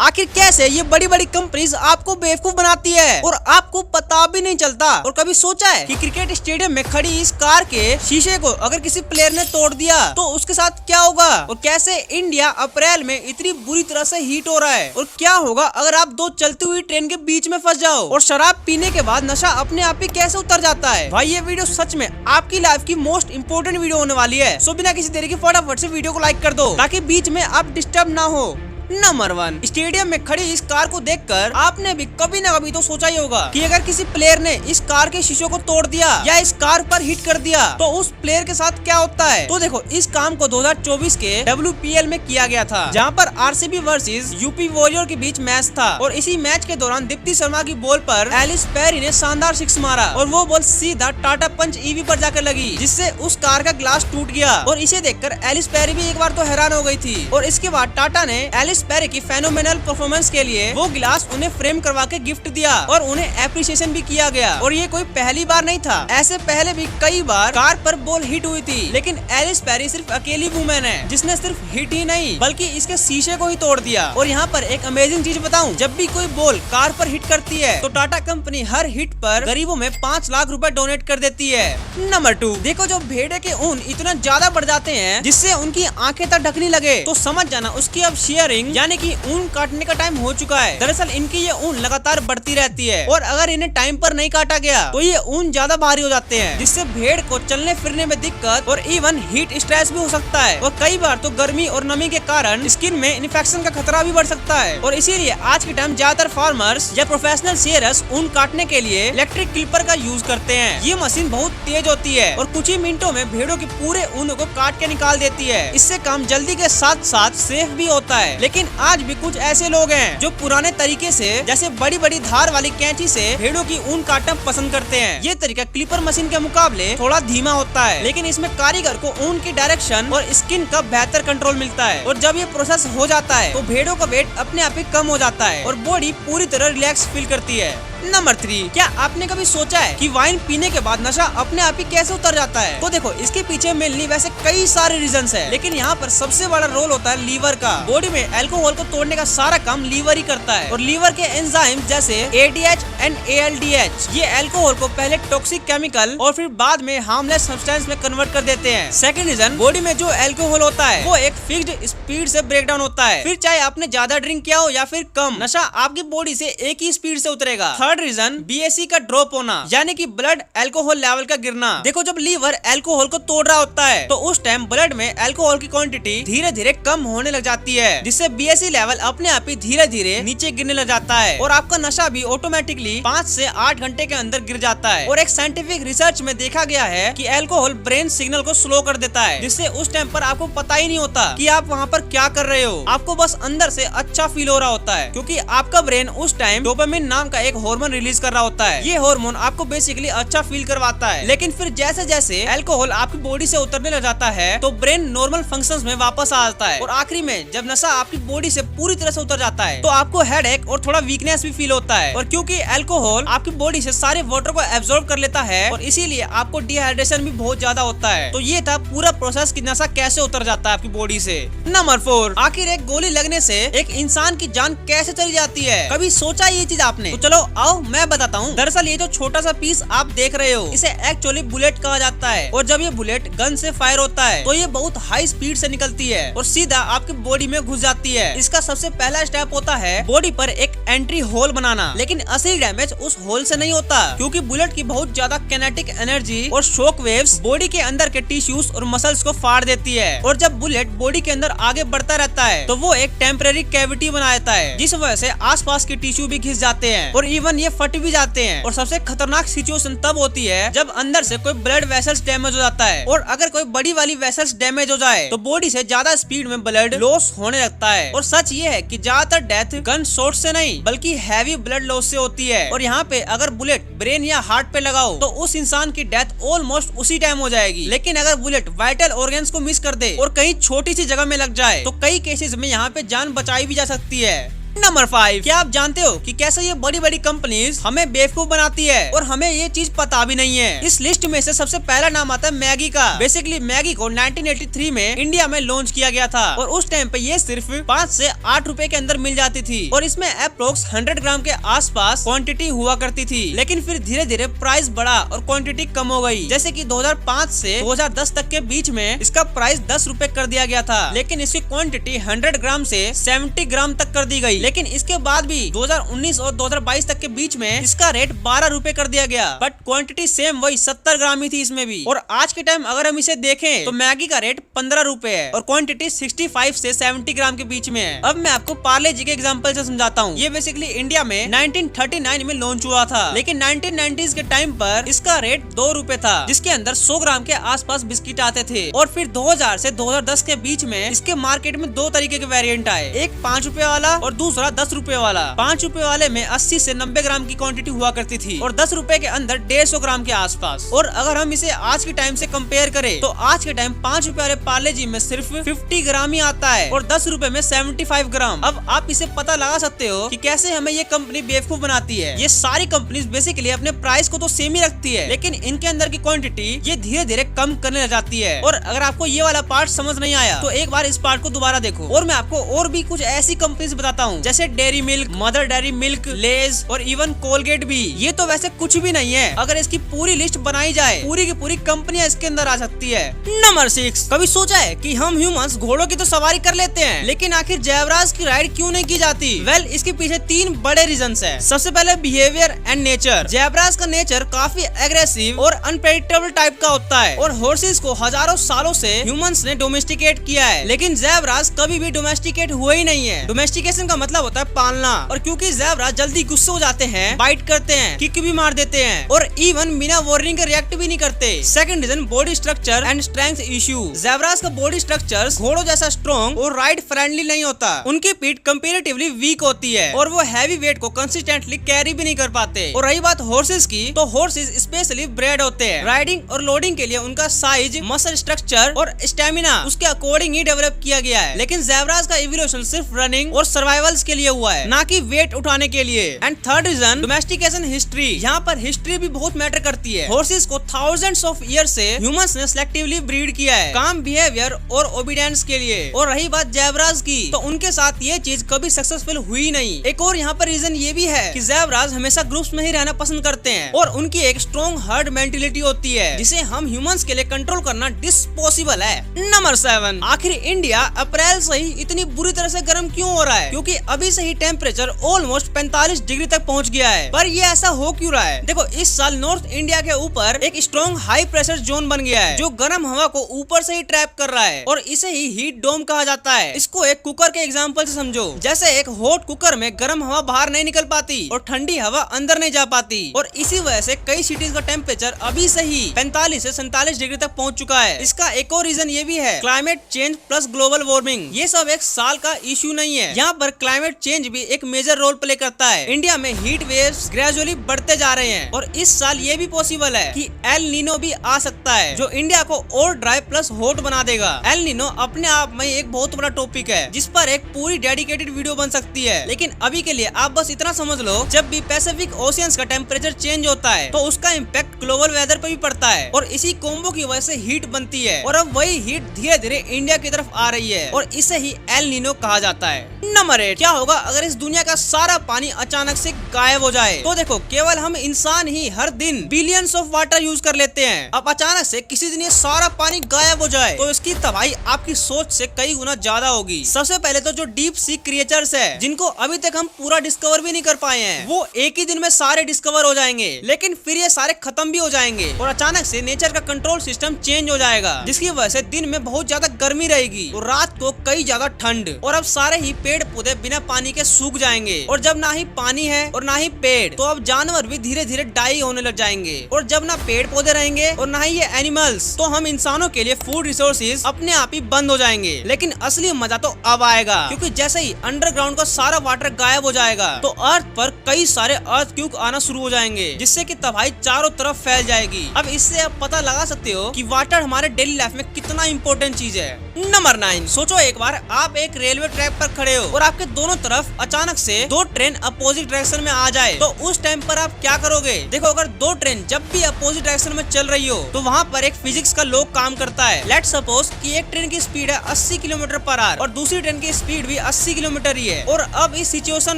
आखिर कैसे ये बड़ी बड़ी कंपनीज आपको बेवकूफ बनाती है और आपको पता भी नहीं चलता। और कभी सोचा है कि क्रिकेट स्टेडियम में खड़ी इस कार के शीशे को अगर किसी प्लेयर ने तोड़ दिया तो उसके साथ क्या होगा, और कैसे इंडिया अप्रैल में इतनी बुरी तरह से हीट हो रहा है, और क्या होगा अगर आप दो चलती हुई ट्रेन के बीच में फंस जाओ, और शराब पीने के बाद नशा अपने आप ही कैसे उतर जाता है। भाई ये वीडियो सच में आपकी लाइफ की मोस्ट इंपोर्टेंट वीडियो होने वाली है। सो बिना किसी देरी के फटाफट से वीडियो को लाइक कर दो ताकि बीच में आप डिस्टर्ब ना हो। नंबर 1, स्टेडियम में खड़ी इस कार को देखकर आपने भी कभी न कभी तो सोचा ही होगा कि अगर किसी प्लेयर ने इस कार के शीशों को तोड़ दिया या इस कार पर हिट कर दिया तो उस प्लेयर के साथ क्या होता है। तो देखो, इस काम को 2024 के WPL में किया गया था, जहां पर RCB वर्सेस यूपी वॉरियर के बीच मैच था, और इसी मैच के दौरान दीप्ति शर्मा की बॉल पर एलिस पेरी ने शानदार सिक्स मारा और वो बॉल सीधा टाटा पंच EV पर जाकर लगी, जिससे उस कार का ग्लास टूट गया। और इसे देखकर एलिस पेरी भी एक बार तो हैरान हो गई थी, और इसके बाद टाटा ने एलिस पेरी की फेनोमेनल परफॉर्मेंस के लिए वो गिलास उन्हें फ्रेम करवा के गिफ्ट दिया और उन्हें एप्रिसिएशन भी किया गया। और ये कोई पहली बार नहीं था, ऐसे पहले भी कई बार कार पर बॉल हिट हुई थी, लेकिन एलिस पेरी सिर्फ अकेली वुमेन है जिसने सिर्फ हिट ही नहीं बल्कि इसके शीशे को ही तोड़ दिया। और यहाँ पर एक अमेजिंग चीज बताऊं, जब भी कोई बॉल कार पर हिट करती है तो टाटा कंपनी हर हिट पर गरीबों में 5 लाख रुपए डोनेट कर देती है। नंबर 2, देखो जब भेड़े के ऊन इतना ज्यादा बढ़ जाते हैं जिससे उनकी आंखें तक ढकने लगे तो समझ जाना उसकी अब शेयरिंग यानी कि ऊन काटने का टाइम हो चुका है। दरअसल इनकी ये ऊन लगातार बढ़ती रहती है और अगर इन्हें टाइम पर नहीं काटा गया तो ये ऊन ज्यादा भारी हो जाते हैं, जिससे भेड़ को चलने फिरने में दिक्कत और इवन हीट स्ट्रेस भी हो सकता है, और कई बार तो गर्मी और नमी के कारण स्किन में इन्फेक्शन का खतरा भी बढ़ सकता है। और इसीलिए आज के टाइम ज्यादातर फार्मर्स या प्रोफेशनल शेयरर्स ऊन काटने के लिए इलेक्ट्रिक क्लिपर का यूज करते हैं। ये मशीन बहुत तेज होती है और कुछ ही मिनटों में भेड़ों के पूरे ऊन को काट के निकाल देती है। इससे काम जल्दी के साथ साथ सेफ भी होता है। लेकिन आज भी कुछ ऐसे लोग हैं जो पुराने तरीके से जैसे बड़ी बड़ी धार वाली कैंची से भेड़ों की ऊन काटना पसंद करते हैं। ये तरीका क्लिपर मशीन के मुकाबले थोड़ा धीमा होता है, लेकिन इसमें कारीगर को ऊन की डायरेक्शन और स्किन का बेहतर कंट्रोल मिलता है। और जब ये प्रोसेस हो जाता है तो भेड़ों का वेट अपने आप ही कम हो जाता है और बॉडी पूरी तरह रिलैक्स फील करती है। नंबर 3, क्या आपने कभी सोचा है कि वाइन पीने के बाद नशा अपने आप ही कैसे उतर जाता है। तो देखो, इसके पीछे मेनली वैसे कई सारे रीजंस है, लेकिन यहाँ पर सबसे बड़ा रोल होता है लीवर का। बॉडी में अल्कोहल को तोड़ने का सारा काम लीवर ही करता है, और लीवर के एंजाइम जैसे ADH एंड ALDH ये अल्कोहल को पहले टॉक्सिक केमिकल और फिर बाद में हार्मलेस सब्सटेंस में कन्वर्ट कर देते हैं। सेकंड रीजन, बॉडी में जो अल्कोहल होता है वो एक फिक्स्ड स्पीड से ब्रेक डाउन होता है, फिर चाहे आपने ज्यादा ड्रिंक किया हो या फिर कम, नशा आपकी बॉडी से एक ही स्पीड से उतरेगा। थर्ड रीजन, BAC का ड्रॉप होना यानी कि ब्लड अल्कोहल लेवल का गिरना। देखो, जब लीवर अल्कोहल को तोड़ रहा होता है तो उस टाइम ब्लड में अल्कोहल की क्वांटिटी धीरे धीरे कम होने लग जाती है, जिससे BAC लेवल अपने आप ही धीरे धीरे नीचे गिरने लग जाता है और आपका नशा भी ऑटोमेटिकली 5 से 8 घंटे के अंदर गिर जाता है। और एक साइंटिफिक रिसर्च में देखा गया है कि अल्कोहल ब्रेन सिग्नल को स्लो कर देता है, जिससे उस टाइम पर आपको पता ही नहीं होता कि आप वहाँ पर क्या कर रहे हो। आपको बस अंदर से अच्छा फील हो रहा होता है, क्योंकि आपका ब्रेन उस टाइम डोपामिन नाम का एक हार्मोन रिलीज कर रहा होता है। ये हार्मोन आपको बेसिकली अच्छा फील करवाता है, लेकिन फिर जैसे जैसे अल्कोहल आपकी बॉडी से उतरने लग जाता है तो ब्रेन नॉर्मल फंक्शंस में वापस आ जाता है, और आखिरी में जब नशा आपकी बॉडी से पूरी तरह से उतर जाता है तो आपको हेडेक और थोड़ा वीकनेस भी फील होता है। और क्योंकि अल्कोहल आपकी बॉडी से सारे वाटर को एब्जॉर्ब कर लेता है और इसीलिए आपको डिहाइड्रेशन भी बहुत ज्यादा होता है। तो ये था पूरा प्रोसेस कि नशा कैसे उतर जाता है आपकी बॉडी से। नंबर 4, आखिर एक गोली लगने से एक इंसान की जान कैसे चली जाती है। कभी सोचा ये चीज आपने? तो चलो आओ मैं बताता हूँ। दरअसल ये जो छोटा सा पीस आप देख रहे हो इसे एक्चुअली बुलेट कहा जाता है, और जब ये बुलेट गन से फायर होता है तो ये बहुत हाई स्पीड से निकलती है और सीधा आपकी बॉडी में घुस जाती है। इसका सबसे पहला स्टेप होता है बॉडी पर एक एंट्री होल बनाना, लेकिन असली डैमेज उस होल से नहीं होता, क्योंकि बुलेट की बहुत ज्यादा किनेटिक एनर्जी और शॉक वेव्स बॉडी के अंदर के टिश्यूज और मसल्स को फाड़ देती है। और जब बुलेट बॉडी के अंदर आगे बढ़ता रहता है तो वो एक टेम्परेरी कैविटी बना देता है, जिस वजह से आसपास के टिश्यू भी घिस जाते हैं और इवन ये फट भी जाते हैं। और सबसे खतरनाक सिचुएशन तब होती है जब अंदर से कोई ब्लड वेसल्स डैमेज हो जाता है, और अगर कोई बड़ी वाली वेसल्स डैमेज हो जाए तो बॉडी से ज्यादा स्पीड में ब्लड लॉस होने लगता है। और सच ये है कि ज्यादातर डेथ गन शॉट से नहीं बल्कि हैवी ब्लड लॉस से होती है। और यहाँ पे अगर बुलेट ब्रेन या हार्ट पे लगाओ तो उस इंसान की डेथ ऑलमोस्ट उसी टाइम हो जाएगी, लेकिन अगर बुलेट वाइटल ऑर्गन्स को मिस कर दे और कहीं छोटी सी जगह में लग जाए तो कई केसेस में यहाँ पे जान बचाई भी जा सकती है। नंबर 5, क्या आप जानते हो कि कैसे ये बड़ी बड़ी कंपनीज हमें बेवकूफ बनाती है और हमें ये चीज पता भी नहीं है। इस लिस्ट में से सबसे पहला नाम आता है मैगी का। बेसिकली मैगी को 1983 में इंडिया में लॉन्च किया गया था और उस टाइम पे ये सिर्फ 5 से 8 रुपए के अंदर मिल जाती थी और इसमें अप्रोक्स 100 ग्राम के आसपास क्वांटिटी हुआ करती थी। लेकिन फिर धीरे धीरे प्राइस बढ़ा और क्वांटिटी कम हो गई। जैसे कि 2005 से 2010 तक के बीच में इसका प्राइस 10 रुपए कर दिया गया था, लेकिन इसकी क्वांटिटी 100 ग्राम से 70 ग्राम तक कर दी गई। लेकिन इसके बाद भी 2019 और 2022 तक के बीच में इसका रेट 12 रुपए कर दिया गया, बट क्वांटिटी सेम वही 70 ग्राम ही थी इसमें भी। और आज के टाइम अगर हम इसे देखें तो मैगी का रेट 15 रुपए है और क्वांटिटी 65 से 70 ग्राम के बीच में है। अब मैं आपको पार्ले जी के एग्जांपल से समझाता हूँ। ये बेसिकली इंडिया में 1939 में लॉन्च हुआ था, लेकिन 1990s के टाइम पर इसका रेट 2 रुपए था, जिसके अंदर 100 ग्राम के आसपास बिस्किट आते थे। और फिर 2000 से 2010 के बीच में इसके मार्केट में 2 तरीके के वेरिएंट आए, एक 5 रुपए वाला और दूसरा 10 रुपए वाला। 5 रुपए वाले में 80 से 90 ग्राम की क्वांटिटी हुआ करती थी और 10 रुपए के अंदर 150 ग्राम के आसपास। और अगर हम इसे आज के टाइम से कंपेयर करें तो आज के टाइम 5 रुपए वाले पार्ले जी में सिर्फ 50 ग्राम ही आता है और 10 रुपए में 75 ग्राम। अब आप इसे पता लगा सकते हो कि कैसे हमें ये कंपनी बेवकूफ बनाती है। ये सारी कंपनीज बेसिकली अपने प्राइस को तो सेम ही रखती है, लेकिन इनके अंदर की क्वांटिटी ये धीरे धीरे कम करने लग जाती है। और अगर आपको ये वाला पार्ट समझ नहीं आया तो एक बार इस पार्ट को दोबारा देखो। और मैं आपको और भी कुछ ऐसी कंपनीज बताता हूँ जैसे Dairy Milk, Mother Dairy milk, Lay's और इवन कोलगेट भी। ये तो वैसे कुछ भी नहीं है, अगर इसकी पूरी लिस्ट बनाई जाए पूरी की पूरी कंपनियां इसके अंदर आ सकती है। नंबर 6, कभी सोचा है कि हम ह्यूमंस घोड़ों की तो सवारी कर लेते हैं, लेकिन आखिर ज़ेब्रास की राइड क्यों नहीं की जाती? वेल, इसके पीछे 3 बड़े रीजंस है। सबसे पहले बिहेवियर एंड नेचर। ज़ेब्रास का नेचर काफी एग्रेसिव और अनप्रेडिक्टेबल टाइप का होता है और हॉर्सेस को हजारों सालों से ह्यूमंस ने डोमेस्टिकेट किया है, लेकिन ज़ेब्रास कभी भी डोमेस्टिकेट हुए ही नहीं है। डोमेस्टिकेशन का मतलब होता है पालना, और क्योंकि ज़ेब्रा जल्दी गुस्से हो जाते हैं, बाइट करते हैं, किक भी मार देते हैं और इवन बिना वार्निंग के रिएक्ट भी नहीं करते। Second reason body structure and strength issue. Zebras का बॉडी स्ट्रक्चर घोड़ों जैसा स्ट्रॉन्ग और राइड फ्रेंडली नहीं होता। उनकी पीठ कंपैरेटिवली वीक होती है और वो हैवी वेट को कंसिस्टेंटली कैरी भी नहीं कर पाते। और रही बात हॉर्सेस की, तो हॉर्सेस स्पेशली ब्रेड होते हैं। राइडिंग और लोडिंग के लिए उनका साइज, मसल स्ट्रक्चर और स्टेमिना उसके अकॉर्डिंग ही डेवलप किया गया है। लेकिन ज़ेब्रास का इवोल्यूशन सिर्फ रनिंग और सर्वाइवल्स के लिए हुआ है, ना कि वेट उठाने के लिए। And third reason domestication history. यहाँ पर हिस्ट्री भी बहुत मैटर करती है। हॉर्सेस को थाउजेंड्स ऑफ ईयर से ह्यूमंस ने सिलेक्टिवली ब्रीड किया है, काम, बिहेवियर और ओबीडियंस के लिए। और रही बात ज़ेब्रास की, तो उनके साथ ये चीज कभी सक्सेसफुल हुई नहीं। एक और यहाँ पर रीजन ये भी है कि ज़ेब्रास हमेशा ग्रुप्स में ही रहना पसंद करते हैं और उनकी एक स्ट्रॉन्ग हर्ड मेंटेलिटी होती है, जिसे हम ह्यूमंस के लिए कंट्रोल करना डिस्पॉसिबल है। नंबर 7, आखिर इंडिया अप्रैल से ही इतनी बुरी तरह से गर्म क्यों हो रहा है? क्योंकि अभी से ही टेम्परेचर ऑलमोस्ट 45 डिग्री तक पहुंच गया है। पर ये ऐसा हो क्यों रहा है? देखो, इस साल नॉर्थ इंडिया के ऊपर एक स्ट्रॉन्ग हाई प्रेशर जोन बन गया है, जो गर्म हवा को ऊपर से ही ट्रैप कर रहा है और इसे ही हीट डोम कहा जाता है। इसको एक कुकर के एग्जांपल से समझो। जैसे एक हॉट कुकर में गर्म हवा बाहर नहीं निकल पाती और ठंडी हवा अंदर नहीं जा पाती, और इसी वजह से कई सिटीज का टेम्परेचर अभी से ही 45 से 47 डिग्री तक पहुंच चुका है। इसका एक और रीजन ये भी है, climate change plus global warming. ये सब एक साल का इश्यू नहीं है, यहाँ पर क्लाइमेट चेंज भी एक मेजर रोल प्ले करता है। इंडिया में हीट वेव्स ग्रेजुअली बढ़ते जा रहे हैं और इस साल ये भी पॉसिबल है कि एल नीनो भी आ सकता है, जो इंडिया को और ड्राई प्लस हॉट बना देगा। एल नीनो अपने आप में एक बहुत बड़ा टॉपिक है, जिस पर एक पूरी डेडिकेटेड वीडियो बन सकती है। लेकिन अभी के लिए आप बस इतना समझ लो, जब भी पैसिफिक ओशियंस का टेम्परेचर चेंज होता है तो उसका इम्पैक्ट ग्लोबल वेदर पे भी पड़ता है और इसी कॉम्बो की वजह से हीट बनती है। और अब वही हीट धीरे धीरे इंडिया की तरफ आ रही है और इसे ही एल नीनो कहा जाता है। नंबर 8, क्या होगा अगर इस दुनिया का सारा पानी अचानक से गायब हो जाए? तो देखो, केवल हम इंसान ही हर दिन बिलियंस ऑफ वाटर यूज कर लेते हैं। अब अचानक से किसी दिन ये सारा पानी गायब हो जाए तो इसकी तबाही आपकी सोच से कई गुना ज्यादा होगी। सबसे पहले तो जो डीप सी क्रिएचर्स है, जिनको अभी तक हम पूरा डिस्कवर भी नहीं कर पाए हैं, वो एक ही दिन में सारे डिस्कवर हो जाएंगे। लेकिन फिर ये सारे खत्म भी हो जाएंगे और अचानक से नेचर का कंट्रोल सिस्टम चेंज हो जाएगा, जिसकी वजह से दिन में बहुत ज्यादा गर्मी रहेगी और रात को कई ज्यादा ठंड। और अब सारे ही पेड़ पौधे बिना पानी के सूख जाएंगे और जब ना ही पानी है और ना ही पेड़, तो अब जानवर भी धीरे धीरे डाई होने लग जाएंगे। और जब ना पेड़ पौधे रहेंगे और ना ही ये एनिमल्स, तो हम इंसानों के लिए फूड रिसोर्सेज अपने आप ही बंद हो जाएंगे। लेकिन असली मजा तो अब आएगा, क्योंकि जैसे ही अंडरग्राउंड का सारा वाटर गायब हो जाएगा तो अर्थ पर कई सारे अर्थक्वेक आना शुरू हो जाएंगे, जिससे कि तबाही चारों तरफ तरफ फैल जाएगी। अब इससे आप पता लगा सकते हो कि वाटर हमारे डेली लाइफ में कितना इंपॉर्टेंट चीज है। नंबर 9, सोचो एक बार आप एक रेलवे ट्रैक पर खड़े हो और आपके दोनों तरफ अचानक से 2 ट्रेन अपोजिट डायरेक्शन में आ जाए, तो उस टाइम पर आप क्या करोगे? देखो, अगर 2 ट्रेन जब भी अपोजिट डायरेक्शन में चल रही हो तो वहाँ पर एक फिजिक्स का लॉ काम करता है। लेट्स सपोज कि एक ट्रेन की स्पीड है 80 किलोमीटर पर आवर और दूसरी ट्रेन की स्पीड भी 80 किलोमीटर ही है। और अब इस सिचुएशन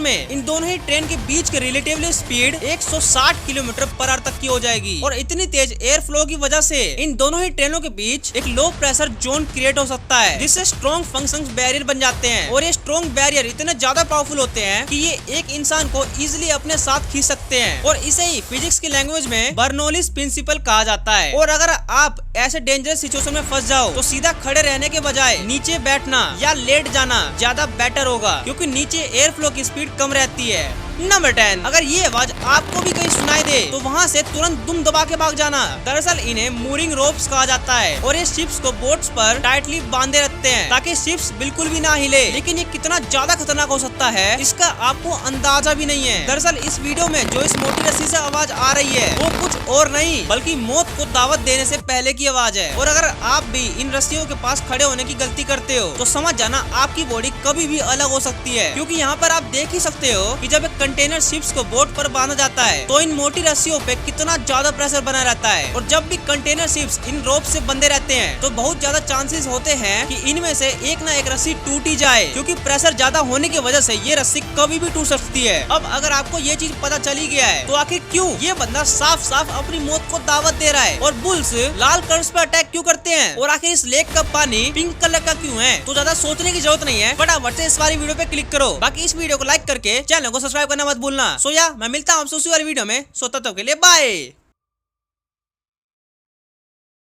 में इन दोनों ही ट्रेन के बीच की relatively speed 160 kilometre per hour तक की हो जाएगी। और इतनी तेज एयर फ्लो की वजह से इन दोनों ही ट्रेनों के बीच एक लो प्रेशर जोन क्रिएट हो सकता है, जिससे स्ट्रॉन्ग फंक्शंस बैरियर बन जाते हैं। और ये स्ट्रॉन्ग बैरियर इतने ज्यादा पावरफुल होते हैं कि ये एक इंसान को इजिली अपने साथ खींच सकते हैं। और इसे ही फिजिक्स की लैंग्वेज में बर्नौलीज प्रिंसिपल कहा जाता है। और अगर आप ऐसे डेंजरस सिचुएशन में फंस जाओ तो सीधा खड़े रहने के बजाय नीचे बैठना या लेट जाना ज्यादा बेटर होगा, क्योंकि नीचे एयर फ्लो की स्पीड कम रहती है। नंबर 10, अगर ये आवाज आपको भी कहीं सुनाई दे तो वहाँ से तुरंत दुम दबा के भाग जाना। दरअसल इन्हें मूरिंग रोप्स कहा जाता है और ये शिप्स को बोट्स पर टाइटली बांधे रखते हैं ताकि शिप्स बिल्कुल भी ना हिले। लेकिन ये कितना ज्यादा खतरनाक हो सकता है इसका आपको अंदाजा भी नहीं है। दरअसल इस वीडियो में जो इस मोटी रस्सी से आवाज आ रही है वो कुछ और नहीं बल्कि मौत को दावत देने से पहले की आवाज है। और अगर आप भी इन रस्सियों के पास खड़े होने की गलती करते हो तो समझ जाना आपकी बॉडी कभी भी अलग हो सकती है, क्योंकि यहाँ पर आप देख ही सकते हो कि जब एक कंटेनर शिप्स को बोट पर बांधा जाता है तो इन मोटी रस्सियों पे कितना ज्यादा प्रेशर बना रहता है। और जब भी कंटेनर शिप्स इन रोप से बंधे रहते हैं तो बहुत ज्यादा चांसेस होते हैं कि इनमें से एक ना एक रस्सी टूट ही जाए, क्योंकि प्रेशर ज्यादा होने की वजह से ये रस्सी कभी भी टूट सकती है। अब अगर आपको ये चीज पता चली गया है तो आखिर क्यों ये बंदा साफ साफ अपनी मौत को दावत दे रहा है और बुल्स लाल कर्स पे अटैक क्यों करते हैं और आखिर इस लेक का पानी पिंक कलर का क्यों है, तो ज्यादा सोचने की जरूरत नहीं है, फटाफट से इस वाली वीडियो पे क्लिक करो। बाकी इस वीडियो को लाइक करके चैनल को सब्सक्राइब करना मत भूलना। सो या मैं मिलता हूँ आपसे उसी वाली वीडियो में। सो तब तक के लिए बाय।